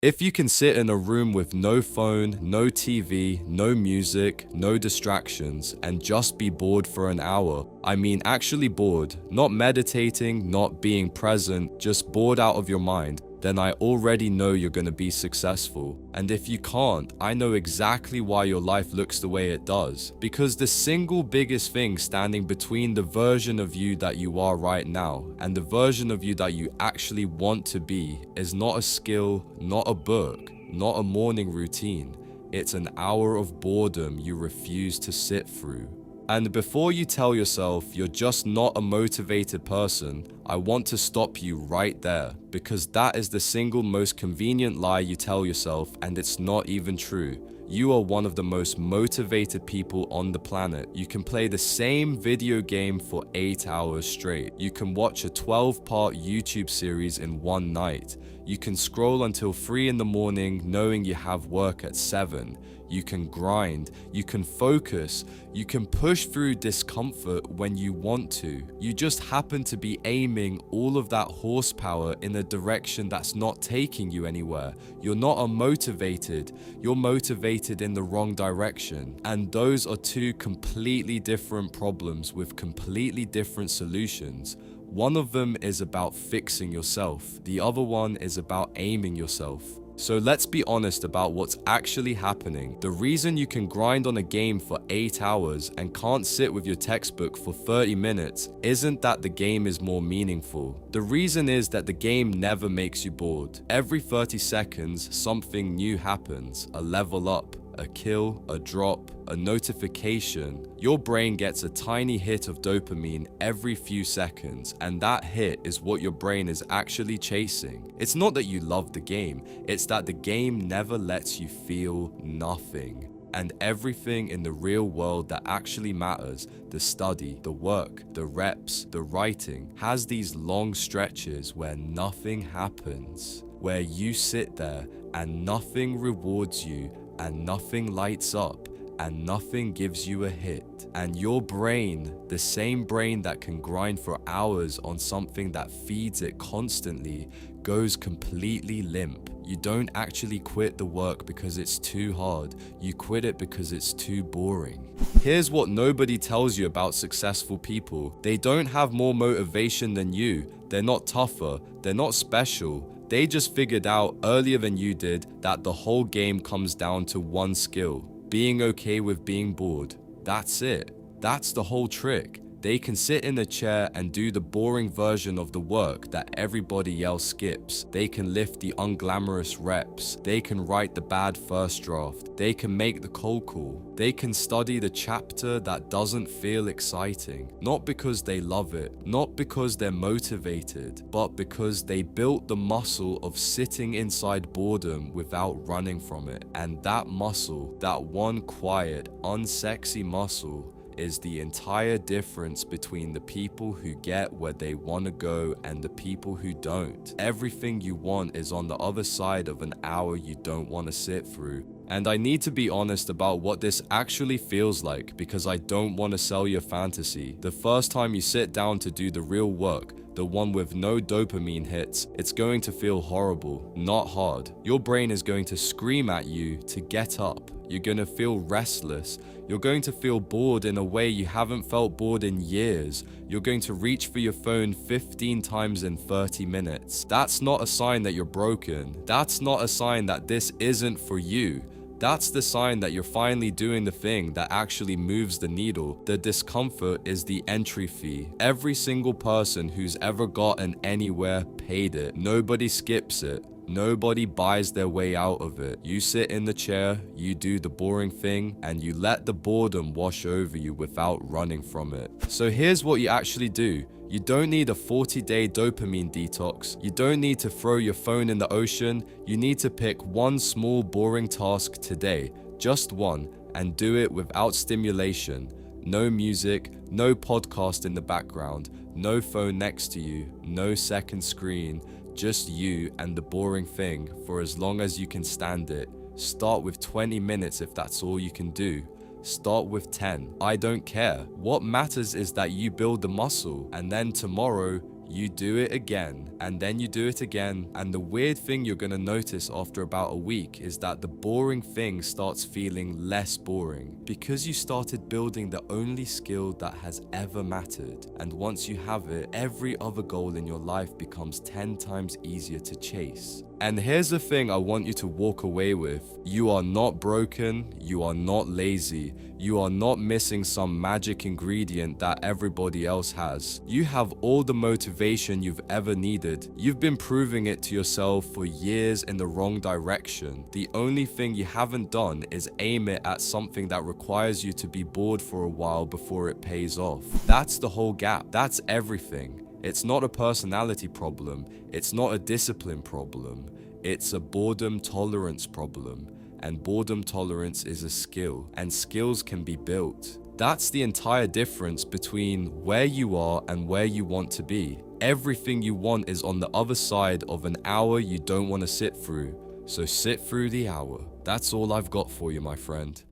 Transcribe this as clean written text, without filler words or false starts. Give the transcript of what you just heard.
If you can sit in a room with no phone, no TV, no music, no distractions, and just be bored for an hour, I mean actually bored, not meditating, not being present, just bored out of your mind, then I already know you're going to be successful. And if you can't, I know exactly why your life looks the way it does. Because the single biggest thing standing between the version of you that you are right now and the version of you that you actually want to be is not a skill, not a book, not a morning routine. It's an hour of boredom you refuse to sit through. And before you tell yourself you're just not a motivated person, I want to stop you right there, because that is the single most convenient lie you tell yourself, and it's not even true. You are one of the most motivated people on the planet. You can play the same video game for 8 hours straight. You can watch a 12-part YouTube series in one night. You can scroll until 3 in the morning knowing you have work at 7. You can grind, you can focus, you can push through discomfort when you want to. You just happen to be aiming all of that horsepower in a direction that's not taking you anywhere. You're not unmotivated, you're motivated in the wrong direction. And those are two completely different problems with completely different solutions. One of them is about fixing yourself, the other one is about aiming yourself. So let's be honest about what's actually happening. The reason you can grind on a game for 8 hours and can't sit with your textbook for 30 minutes isn't that the game is more meaningful. The reason is that the game never makes you bored. Every 30 seconds, something new happens, a level up, a kill, a drop, a notification. Your brain gets a tiny hit of dopamine every few seconds, and that hit is what your brain is actually chasing. It's not that you love the game, it's that the game never lets you feel nothing. And everything in the real world that actually matters, the study, the work, the reps, the writing, has these long stretches where nothing happens, where you sit there and nothing rewards you and nothing lights up and nothing gives you a hit. And your brain, the same brain that can grind for hours on something that feeds it constantly, goes completely limp. You don't actually quit the work because it's too hard. You quit it because it's too boring. Here's what nobody tells you about successful people. They don't have more motivation than you. They're not tougher. They're not special. They just figured out earlier than you did that the whole game comes down to one skill: being okay with being bored. That's it. That's the whole trick. They can sit in a chair and do the boring version of the work that everybody else skips. They can lift the unglamorous reps. They can write the bad first draft. They can make the cold call. They can study the chapter that doesn't feel exciting. Not because they love it, not because they're motivated, but because they built the muscle of sitting inside boredom without running from it. And that muscle, that one quiet, unsexy muscle, is the entire difference between the people who get where they want to go and the people who don't. Everything you want is on the other side of an hour you don't want to sit through. And I need to be honest about what this actually feels like, because I don't want to sell you a fantasy. The first time you sit down to do the real work, the one with no dopamine hits, it's going to feel horrible, not hard. Your brain is going to scream at you to get up. You're going to feel restless. You're going to feel bored in a way you haven't felt bored in years. You're going to reach for your phone 15 times in 30 minutes. That's not a sign that you're broken. That's not a sign that this isn't for you. That's the sign that you're finally doing the thing that actually moves the needle. The discomfort is the entry fee. Every single person who's ever gotten anywhere paid it. Nobody skips it. Nobody buys their way out of it. You sit in the chair, you do the boring thing, and you let the boredom wash over you without running from it. So here's what you actually do. You don't need a 40-day dopamine detox. You don't need to throw your phone in the ocean. You need to pick one small boring task today, just one, and do it without stimulation. No music, no podcast in the background, no phone next to you, no second screen, just you and the boring thing for as long as you can stand it. Start with 20 minutes if that's all you can do. Start with 10. I don't care. What matters is that you build the muscle, and then tomorrow You do it again, and then you do it again, and the weird thing you're gonna notice after about a week is that the boring thing starts feeling less boring because you started building the only skill that has ever mattered. And once you have it, every other goal in your life becomes 10 times easier to chase. And here's the thing I want you to walk away with. You are not broken, you are not lazy, you are not missing some magic ingredient that everybody else has. You have all the motivation you've ever needed. You've been proving it to yourself for years in the wrong direction. The only thing you haven't done is aim it at something that requires you to be bored for a while before it pays off. That's the whole gap. That's everything. It's not a personality problem, it's not a discipline problem, it's a boredom tolerance problem. And boredom tolerance is a skill, and skills can be built. That's the entire difference between where you are and where you want to be. Everything you want is on the other side of an hour you don't want to sit through. So sit through the hour. That's all I've got for you, my friend.